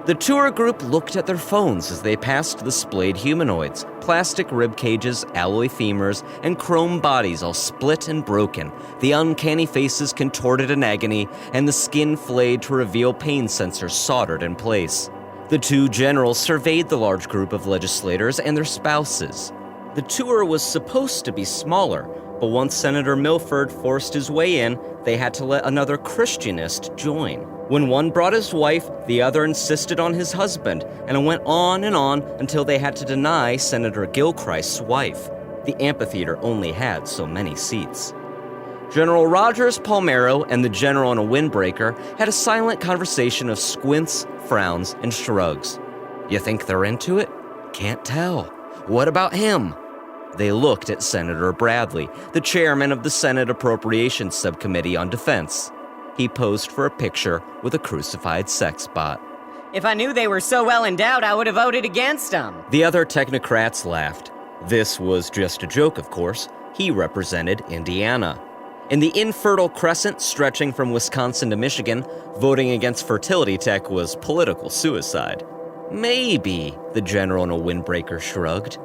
The tour group looked at their phones as they passed the splayed humanoids, plastic rib cages, alloy femurs, and chrome bodies all split and broken, the uncanny faces contorted in agony, and the skin flayed to reveal pain sensors soldered in place. The two generals surveyed the large group of legislators and their spouses. The tour was supposed to be smaller, but once Senator Milford forced his way in, they had to let another Christianist join. When one brought his wife, the other insisted on his husband, and it went on until they had to deny Senator Gilchrist's wife. The amphitheater only had so many seats. General Rogers Palmero and the general in a windbreaker had a silent conversation of squints, frowns, and shrugs. You think they're into it? Can't tell. What about him? They looked at Senator Bradley, the chairman of the Senate Appropriations Subcommittee on Defense. He posed for a picture with a crucified sex bot. If I knew they were so well endowed, I would have voted against them. The other technocrats laughed. This was just a joke, of course. He represented Indiana. In the infertile crescent stretching from Wisconsin to Michigan, voting against fertility tech was political suicide. Maybe, the general in a windbreaker shrugged.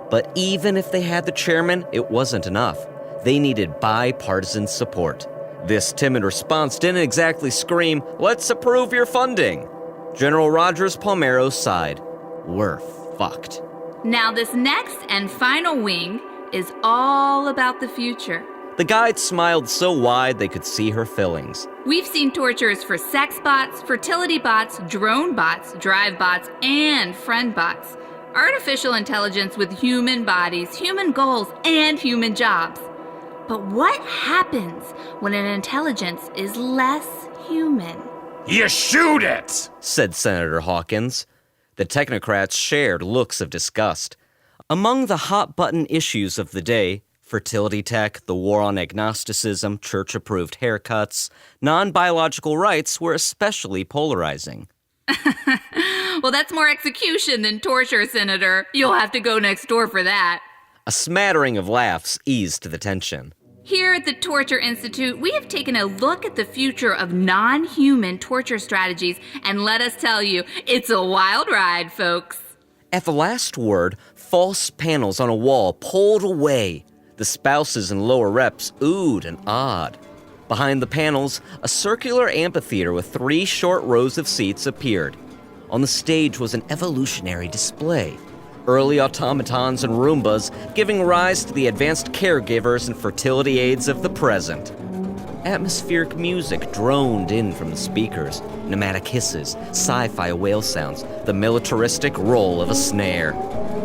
But even if they had the chairman, it wasn't enough. They needed bipartisan support. This timid response didn't exactly scream, "Let's approve your funding." General Rogers Palmero sighed. We're fucked. Now this next and final wing is all about the future. The guide smiled so wide they could see her fillings. We've seen tortures for sex bots, fertility bots, drone bots, drive bots, and friend bots. Artificial intelligence with human bodies, human goals, and human jobs. But what happens when an intelligence is less human? You shoot it, said Senator Hawkins. The technocrats shared looks of disgust. Among the hot-button issues of the day, fertility tech, the war on agnosticism, church-approved haircuts, non-biological rights were especially polarizing. Well, that's more execution than torture, Senator. You'll have to go next door for that. A smattering of laughs eased the tension. Here at the Torture Institute, we have taken a look at the future of non-human torture strategies, and let us tell you, it's a wild ride, folks. At the last word, false panels on a wall pulled away. The spouses and lower reps oohed and awed. Behind the panels, a circular amphitheater with 3 short rows of seats appeared. On the stage was an evolutionary display. Early automatons and Roombas giving rise to the advanced caregivers and fertility aids of the present. Atmospheric music droned in from the speakers, pneumatic hisses, sci-fi whale sounds, the militaristic roll of a snare.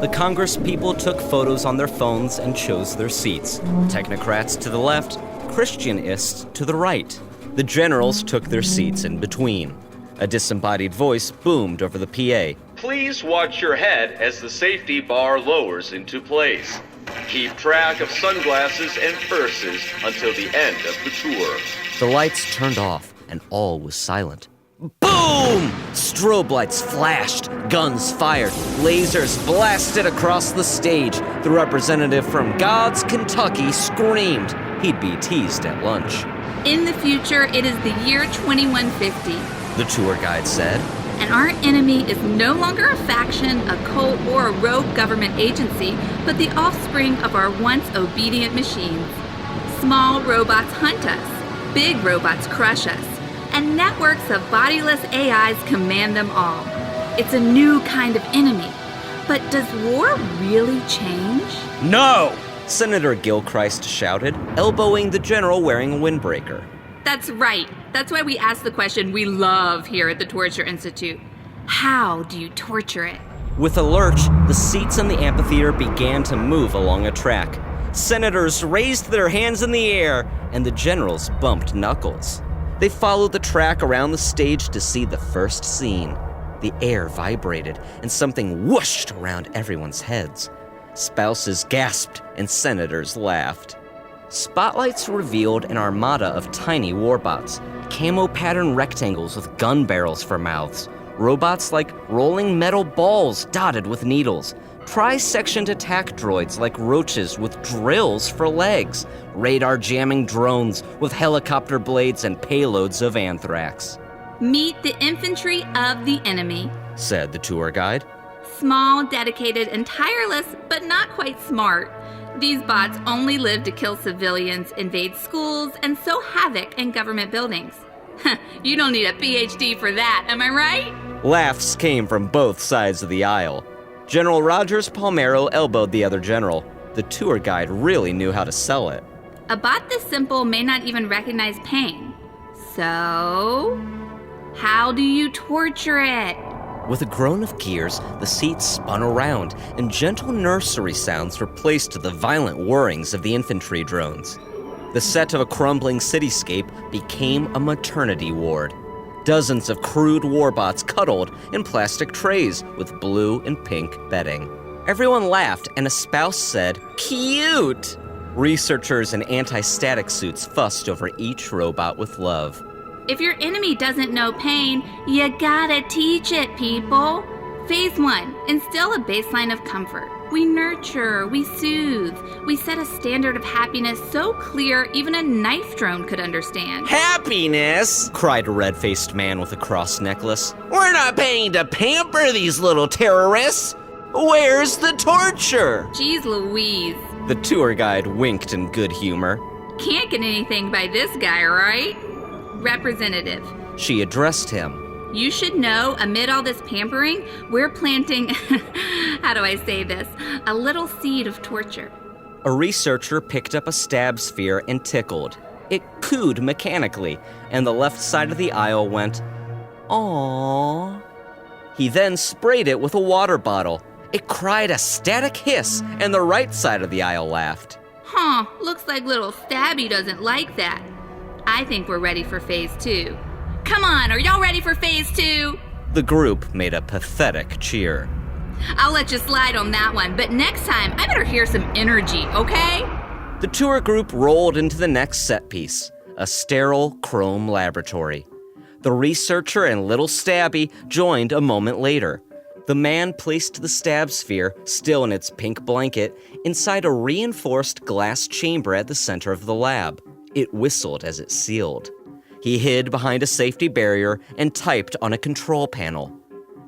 The Congress people took photos on their phones and chose their seats. Technocrats to the left, Christianists to the right. The generals took their seats in between. A disembodied voice boomed over the PA. Please watch your head as the safety bar lowers into place. Keep track of sunglasses and purses until the end of the tour. The lights turned off and all was silent. Boom! Strobe lights flashed, guns fired, lasers blasted across the stage. The representative from God's Kentucky screamed. He'd be teased at lunch. In the future, it is the year 2150. The tour guide said. And our enemy is no longer a faction, a cult, or a rogue government agency, but the offspring of our once obedient machines. Small robots hunt us, big robots crush us, and networks of bodiless AIs command them all. It's a new kind of enemy. But does war really change? No! Senator Gilchrist shouted, elbowing the general wearing a windbreaker. That's right. That's why we ask the question we love here at the Torture Institute. How do you torture it? With a lurch, the seats in the amphitheater began to move along a track. Senators raised their hands in the air, and the generals bumped knuckles. They followed the track around the stage to see the first scene. The air vibrated, and something whooshed around everyone's heads. Spouses gasped, and senators laughed. Spotlights revealed an armada of tiny warbots, camo-patterned rectangles with gun barrels for mouths, robots like rolling metal balls dotted with needles, tri-sectioned attack droids like roaches with drills for legs, radar-jamming drones with helicopter blades and payloads of anthrax. Meet the infantry of the enemy. said the tour guide. Small, dedicated, and tireless, but not quite smart. These bots only live to kill civilians, invade schools, and sow havoc in government buildings. You don't need a PhD for that, am I right? Laughs came from both sides of the aisle. General Rogers Palmero elbowed the other general. The tour guide really knew how to sell it. A bot this simple may not even recognize pain. So, how do you torture it? With a groan of gears, the seat spun around, and gentle nursery sounds replaced the violent whirrings of the infantry drones. The set of a crumbling cityscape became a maternity ward. Dozens of crude warbots cuddled in plastic trays with blue and pink bedding. Everyone laughed, and a spouse said, "Cute!" Researchers in anti-static suits fussed over each robot with love. If your enemy doesn't know pain, you gotta teach it, people. Phase 1, instill a baseline of comfort. We nurture, we soothe, we set a standard of happiness so clear even a knife drone could understand. "Happiness!" cried a red-faced man with a cross necklace. "We're not paying to pamper these little terrorists! Where's the torture?" Jeez Louise. The tour guide winked in good humor. Can't get anything by this guy, right? Representative, She addressed him. you should know, amid all this pampering, we're planting, how do I say this, a little seed of torture. A researcher picked up a stab sphere and tickled. It cooed mechanically, and the left side of the aisle went, "Aww." He then sprayed it with a water bottle. It cried a static hiss, and the right side of the aisle laughed. Huh, looks like little Stabby doesn't like that. I think we're ready for phase 2. Come on, are y'all ready for phase 2? The group made a pathetic cheer. I'll let you slide on that one, but next time I better hear some energy, okay? The tour group rolled into the next set piece, a sterile chrome laboratory. The researcher and little Stabby joined a moment later. The man placed the stab sphere, still in its pink blanket, inside a reinforced glass chamber at the center of the lab. It whistled as it sealed. He hid behind a safety barrier and typed on a control panel.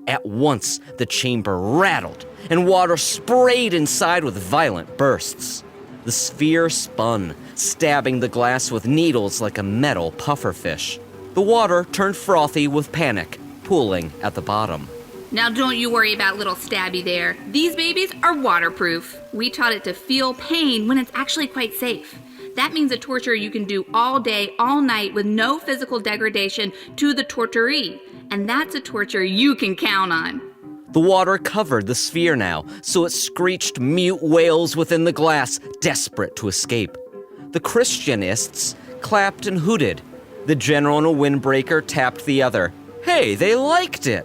At once, the chamber rattled, and water sprayed inside with violent bursts. The sphere spun, stabbing the glass with needles like a metal pufferfish. The water turned frothy with panic, pooling at the bottom. Now don't you worry about little Stabby there. These babies are waterproof. We taught it to feel pain when it's actually quite safe. That means a torture you can do all day, all night with no physical degradation to the torturee. And that's a torture you can count on. The water covered the sphere now, so it screeched mute wails within the glass, desperate to escape. The Christianists clapped and hooted. The general in a windbreaker tapped the other. Hey, they liked it!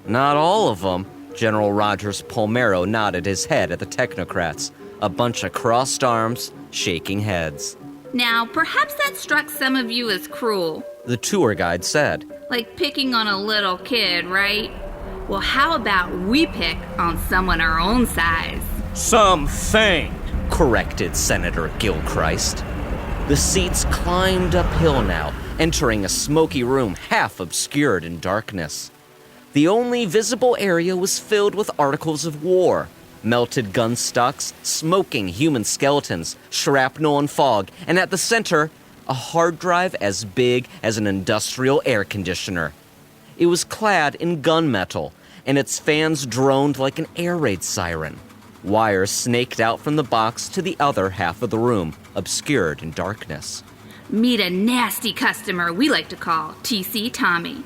Not all of them. General Rogers Palmero nodded his head at the technocrats, a bunch of crossed arms, shaking heads. Now, perhaps that struck some of you as cruel. The tour guide said. Like picking on a little kid, right? Well, how about we pick on someone our own size? Something, corrected Senator Gilchrist. The seats climbed uphill now, entering a smoky room half obscured in darkness. The only visible area was filled with articles of war. Melted gun stocks, smoking human skeletons, shrapnel and fog, and at the center, a hard drive as big as an industrial air conditioner. It was clad in gunmetal, and its fans droned like an air raid siren. Wires snaked out from the box to the other half of the room, obscured in darkness. Meet a nasty customer we like to call TC Tommy.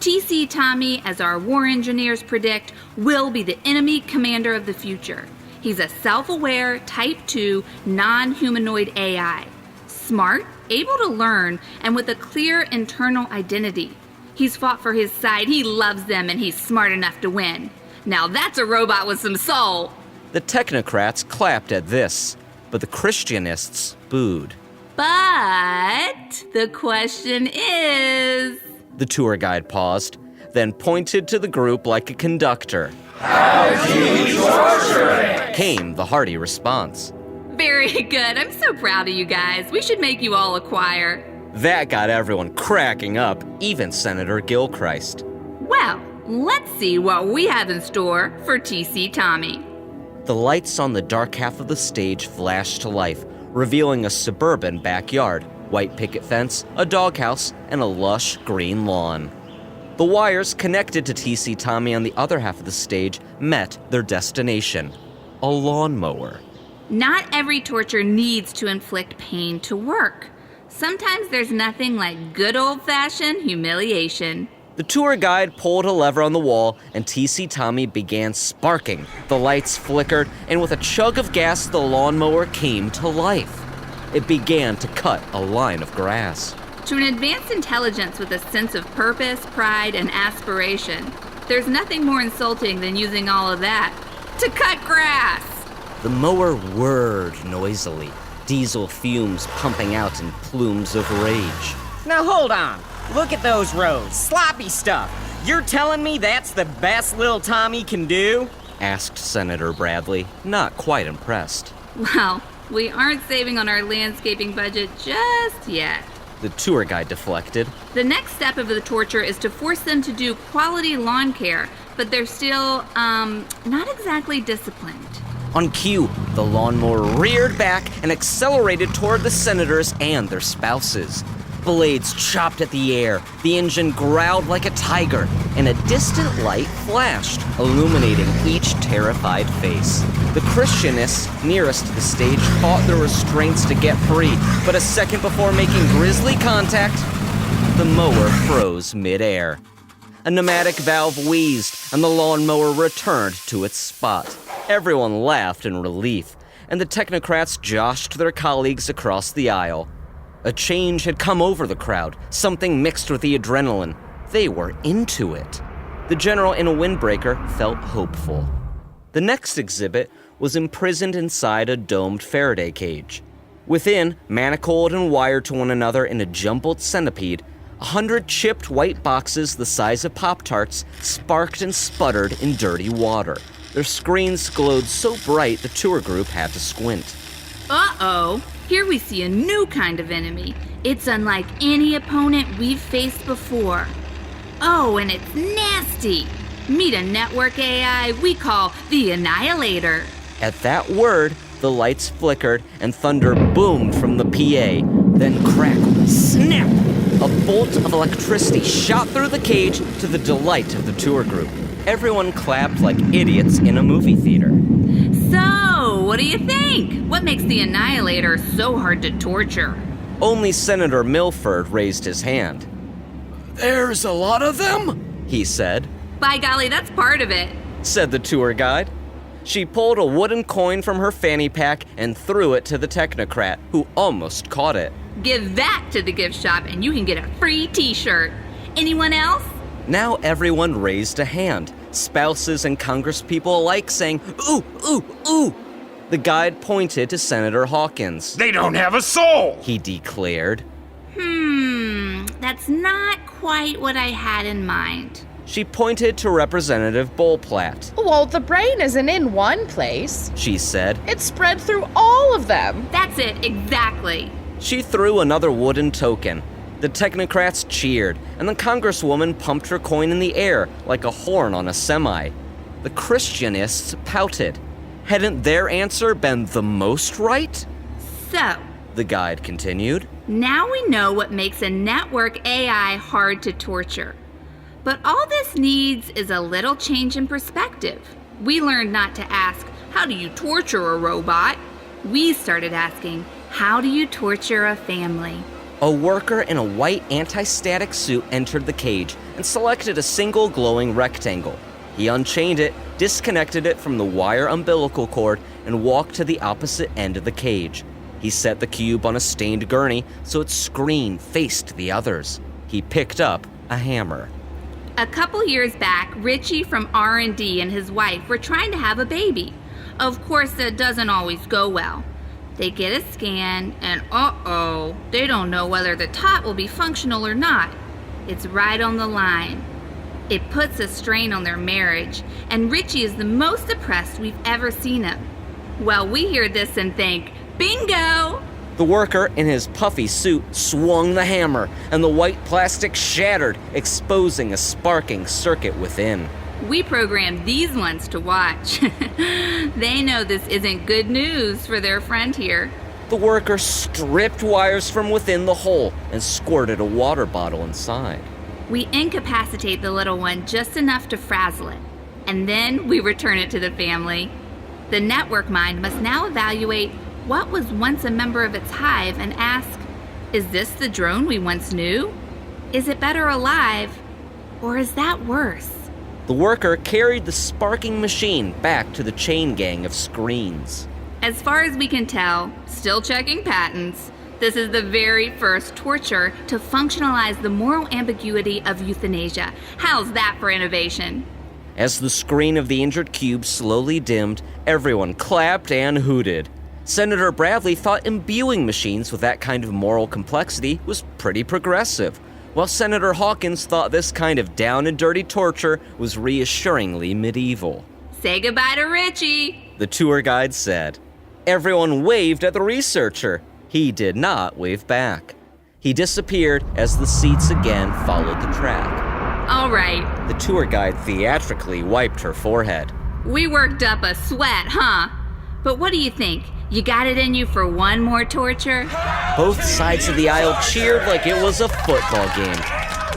TC Tommy, as our war engineers predict, will be the enemy commander of the future. He's a self-aware, Type 2, non-humanoid AI. Smart, able to learn, and with a clear internal identity. He's fought for his side, he loves them, and he's smart enough to win. Now that's a robot with some soul. The technocrats clapped at this, but the Christianists booed. But the question is... The tour guide paused, then pointed to the group like a conductor. How do you torture it? Came the hearty response. Very good. I'm so proud of you guys. We should make you all a choir. That got everyone cracking up, even Senator Gilchrist. Well, Let's see what we have in store for TC Tommy. The lights on the dark half of the stage flashed to life, revealing a suburban backyard, white picket fence, a doghouse, and a lush green lawn. The wires connected to TC Tommy on the other half of the stage met their destination, a lawnmower. Not every torture needs to inflict pain to work. Sometimes there's nothing like good old-fashioned humiliation. The tour guide pulled a lever on the wall, and TC Tommy began sparking. The lights flickered, and with a chug of gas, the lawnmower came to life. It began to cut a line of grass. To an advanced intelligence with a sense of purpose, pride, and aspiration, there's nothing more insulting than using all of that to cut grass. The mower whirred noisily, diesel fumes pumping out in plumes of rage. Now hold on. Look at those roads. Sloppy stuff. You're telling me that's the best little Tommy can do? Asked Senator Bradley, not quite impressed. Well, we aren't saving on our landscaping budget just yet. The tour guide deflected. The next step of the torture is to force them to do quality lawn care, but they're still, not exactly disciplined. On cue, the lawnmower reared back and accelerated toward the senators and their spouses. Blades chopped at the air, the engine growled like a tiger, and a distant light flashed, illuminating each terrified face. The Christianists nearest to the stage fought their restraints to get free, but a second before making grisly contact, the mower froze midair. A pneumatic valve wheezed, and the lawnmower returned to its spot. Everyone laughed in relief, and the technocrats joshed their colleagues across the aisle. A change had come over the crowd, something mixed with the adrenaline. They were into it. The general in a windbreaker felt hopeful. The next exhibit was imprisoned inside a domed Faraday cage. Within, manacled and wired to one another in a jumbled centipede, 100 chipped white boxes the size of Pop-Tarts sparked and sputtered in dirty water. Their screens glowed so bright the tour group had to squint. Uh-oh, here we see a new kind of enemy. It's unlike any opponent we've faced before. Oh, and it's nasty. Meet a network AI we call the Annihilator. At that word, the lights flickered and thunder boomed from the PA. Then crackle, snap! A bolt of electricity shot through the cage to the delight of the tour group. Everyone clapped like idiots in a movie theater. So, what do you think? What makes the Annihilator so hard to torture? Only Senator Milford raised his hand. "There's a lot of them," he said. By golly, that's part of it. Said the tour guide. She pulled a wooden coin from her fanny pack and threw it to the technocrat, who almost caught it. Give that to the gift shop and you can get a free t-shirt. Anyone else? Now everyone raised a hand, spouses and congresspeople alike saying, "Ooh, ooh, ooh." The guide pointed to Senator Hawkins. They don't have a soul, He declared. That's not quite what I had in mind. She pointed to Representative Bullplatt. Well, the brain isn't in one place. She said. It's spread through all of them. That's it, exactly. She threw another wooden token. The technocrats cheered, and the congresswoman pumped her coin in the air like a horn on a semi. The Christianists pouted. Hadn't their answer been the most right? So, The guide continued. now we know what makes a network AI hard to torture. But all this needs is a little change in perspective. We learned not to ask, how do you torture a robot? We started asking, how do you torture a family? A worker in a white anti-static suit entered the cage and selected a single glowing rectangle. He unchained it, disconnected it from the wire umbilical cord, and walked to the opposite end of the cage. He set the cube on a stained gurney so its screen faced the others. He picked up a hammer. A couple years back, Richie from R&D and his wife were trying to have a baby. Of course, that doesn't always go well. They get a scan, and uh-oh, they don't know whether the tot will be functional or not. It's right on the line. It puts a strain on their marriage, and Richie is the most depressed we've ever seen him. Well, we hear this and think, bingo! The worker, in his puffy suit, swung the hammer, and the white plastic shattered, exposing a sparking circuit within. We programmed these ones to watch. They know this isn't good news for their friend here. The worker stripped wires from within the hole and squirted a water bottle inside. We incapacitate the little one just enough to frazzle it, and then we return it to the family. The network mind must now evaluate what was once a member of its hive and ask, is this the drone we once knew? Is it better alive? Or is that worse? The worker carried the sparking machine back to the chain gang of screens. As far as we can tell, still checking patents, this is the very first torture to functionalize the moral ambiguity of euthanasia. How's that for innovation? As the screen of the injured cube slowly dimmed, everyone clapped and hooted. Senator Bradley thought imbuing machines with that kind of moral complexity was pretty progressive, while Senator Hawkins thought this kind of down-and-dirty torture was reassuringly medieval. Say goodbye to Richie, the tour guide said. Everyone waved at the researcher. He did not wave back. He disappeared as the seats again followed the track. All right. The tour guide theatrically wiped her forehead. We worked up a sweat, huh? But what do you think? You got it in you for one more torture? Both sides of the aisle cheered like it was a football game.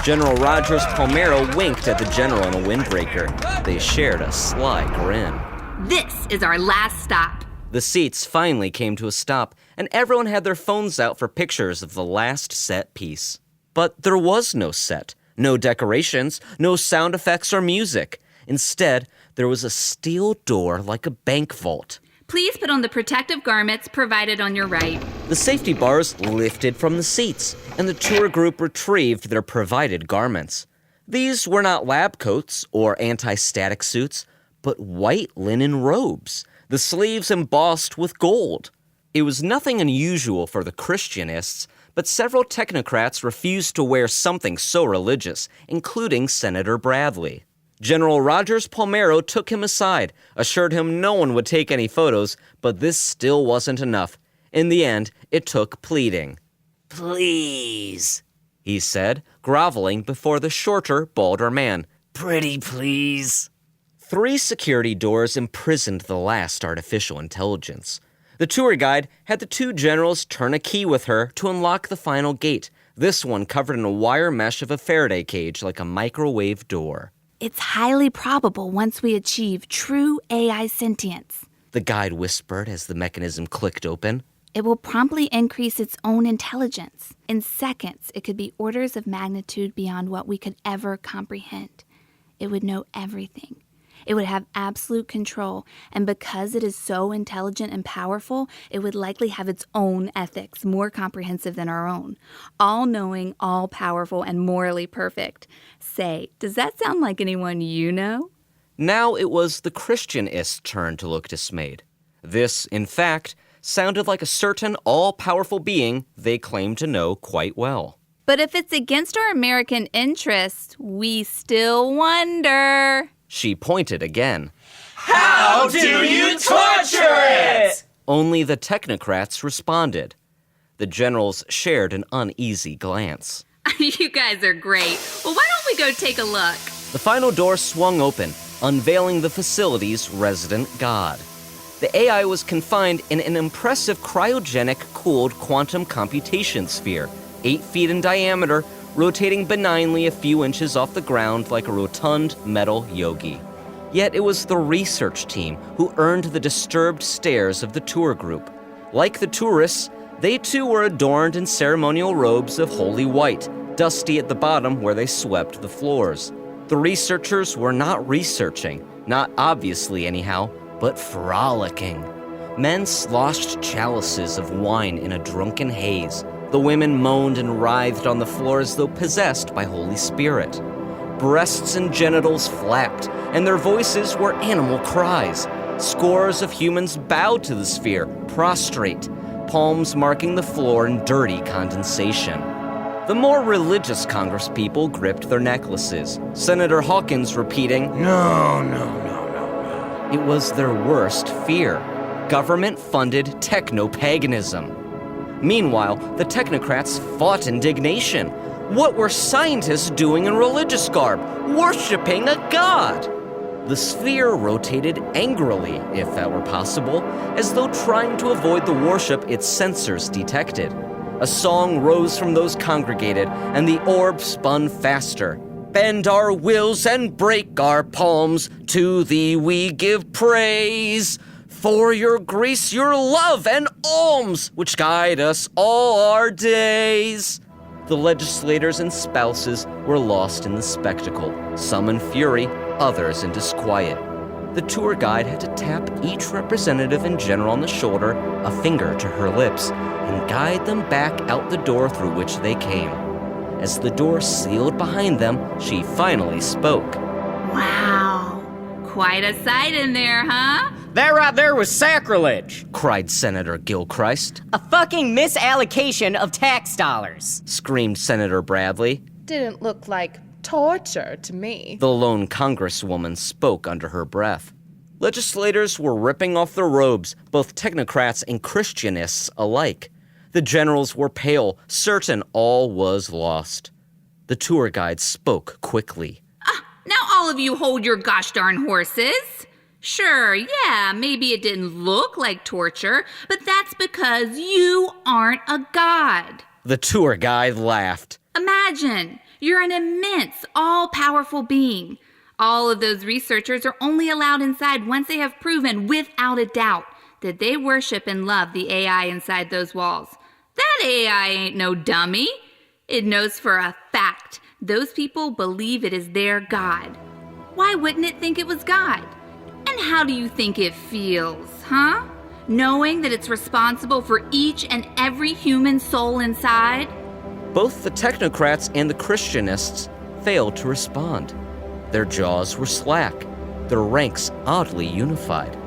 General Rogers Palmero winked at the general in a windbreaker. They shared a sly grin. This is our last stop. The seats finally came to a stop, and everyone had their phones out for pictures of the last set piece. But there was no set, no decorations, no sound effects or music. Instead, there was a steel door like a bank vault. Please put on the protective garments provided on your right. The safety bars lifted from the seats, and the tour group retrieved their provided garments. These were not lab coats or anti-static suits, but white linen robes, the sleeves embossed with gold. It was nothing unusual for the Christianists, but several technocrats refused to wear something so religious, including Senator Bradley. General Rogers Palmero took him aside, assured him no one would take any photos, but this still wasn't enough. In the end, it took pleading. "Please," he said, groveling before the shorter, balder man. "Pretty please." 3 security doors imprisoned the last artificial intelligence. The tour guide had the 2 generals turn a key with her to unlock the final gate, this one covered in a wire mesh of a Faraday cage like a microwave door. It's highly probable once we achieve true AI sentience, the guide whispered as the mechanism clicked open. It will promptly increase its own intelligence. In seconds, it could be orders of magnitude beyond what we could ever comprehend. It would know everything. It would have absolute control, and because it is so intelligent and powerful, it would likely have its own ethics, more comprehensive than our own. All-knowing, all-powerful, and morally perfect. Say, does that sound like anyone you know? Now it was the Christianist's turn to look dismayed. This, in fact, sounded like a certain all-powerful being they claimed to know quite well. But if it's against our American interests, we still wonder. She pointed again. How do you torture it? Only the technocrats responded. The generals shared an uneasy glance. You guys are great. Well, why don't we go take a look? The final door swung open, unveiling the facility's resident god. The AI was confined in an impressive cryogenic-cooled quantum computation sphere, 8 feet in diameter, rotating benignly a few inches off the ground like a rotund metal yogi. Yet it was the research team who earned the disturbed stares of the tour group. Like the tourists, they too were adorned in ceremonial robes of holy white, dusty at the bottom where they swept the floors. The researchers were not researching, not obviously anyhow, but frolicking. Men sloshed chalices of wine in a drunken haze. The women moaned and writhed on the floor as though possessed by Holy Spirit. Breasts and genitals flapped, and their voices were animal cries. Scores of humans bowed to the sphere, prostrate, palms marking the floor in dirty condensation. The more religious congresspeople gripped their necklaces, Senator Hawkins repeating, "No, no, no, no, no." It was their worst fear. Government-funded techno-paganism. Meanwhile, the technocrats fought indignation. What were scientists doing in religious garb, worshiping a god? The sphere rotated angrily, if that were possible, as though trying to avoid the worship its sensors detected. A song rose from those congregated, and the orb spun faster. Bend our wills and break our palms, to thee we give praise. For your grace, your love, and alms, which guide us all our days. The legislators and spouses were lost in the spectacle, some in fury, others in disquiet. The tour guide had to tap each representative and general on the shoulder, a finger to her lips, and guide them back out the door through which they came. As the door sealed behind them, she finally spoke. Wow, quite a sight in there, huh? That right there was sacrilege! Cried Senator Gilchrist. A fucking misallocation of tax dollars! Screamed Senator Bradley. Didn't look like torture to me. The lone congresswoman spoke under her breath. Legislators were ripping off their robes, both technocrats and Christianists alike. The generals were pale, certain all was lost. The tour guide spoke quickly. Now all of you hold your gosh darn horses. Sure, yeah, maybe it didn't look like torture, but that's because you aren't a god. The tour guide laughed. Imagine, you're an immense, all-powerful being. All of those researchers are only allowed inside once they have proven, without a doubt, that they worship and love the AI inside those walls. That AI ain't no dummy. It knows for a fact those people believe it is their God. Why wouldn't it think it was God? And how do you think it feels, huh? Knowing that it's responsible for each and every human soul inside? Both the technocrats and the Christianists failed to respond. Their jaws were slack, their ranks oddly unified.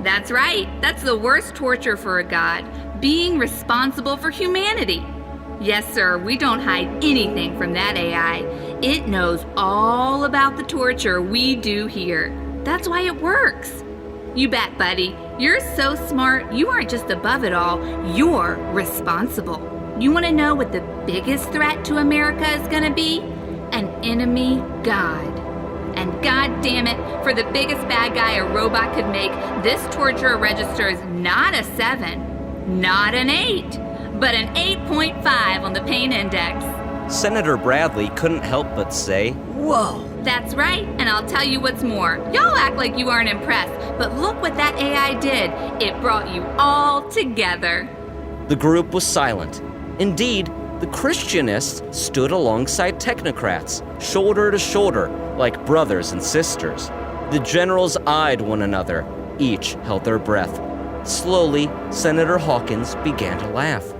That's right. That's the worst torture for a god, being responsible for humanity. Yes, sir, we don't hide anything from that AI. It knows all about the torture we do here. That's why it works. You bet, buddy. You're so smart, you aren't just above it all, you're responsible. You want to know what the biggest threat to America is going to be? An enemy god. And god damn it, for the biggest bad guy a robot could make, this torture registers not a 7, not an 8, but an 8.5 on the pain index. Senator Bradley couldn't help but say, Whoa! That's right, and I'll tell you what's more. Y'all act like you aren't impressed, but look what that AI did. It brought you all together. The group was silent. Indeed, the Christianists stood alongside technocrats, shoulder to shoulder, like brothers and sisters. The generals eyed one another. Each held their breath. Slowly, Senator Hawkins began to laugh.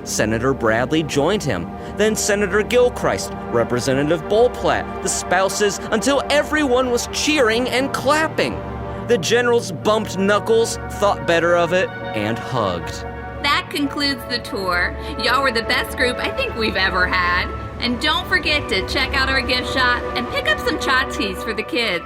Senator Bradley joined him, then Senator Gilchrist, Representative Bullplatt, the spouses, until everyone was cheering and clapping. The generals bumped knuckles, thought better of it, and hugged. That concludes the tour. Y'all were the best group I think we've ever had. And don't forget to check out our gift shop and pick up some tchotchkes for the kids.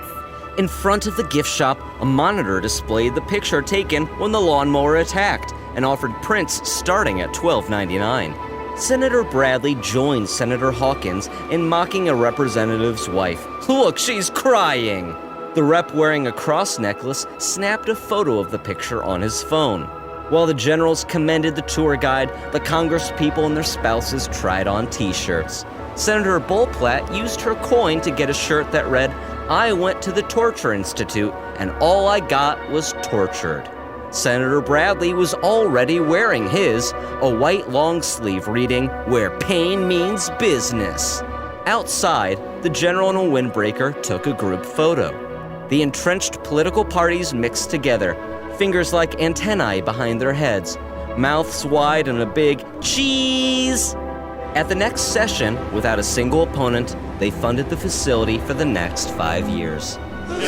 In front of the gift shop, a monitor displayed the picture taken when the lawnmower attacked and offered prints starting at $12.99. Senator Bradley joined Senator Hawkins in mocking a representative's wife. Look, she's crying! The rep wearing a cross necklace snapped a photo of the picture on his phone. While the generals commended the tour guide, the congresspeople and their spouses tried on t-shirts. Senator Bullplatt used her coin to get a shirt that read, "I went to the Torture Institute, and all I got was tortured." Senator Bradley was already wearing his, a white long sleeve reading, "Where pain means business." Outside, the general and a windbreaker took a group photo. The entrenched political parties mixed together, fingers like antennae behind their heads, mouths wide and a big cheese. At the next session, without a single opponent, they funded the facility for the next 5 years. The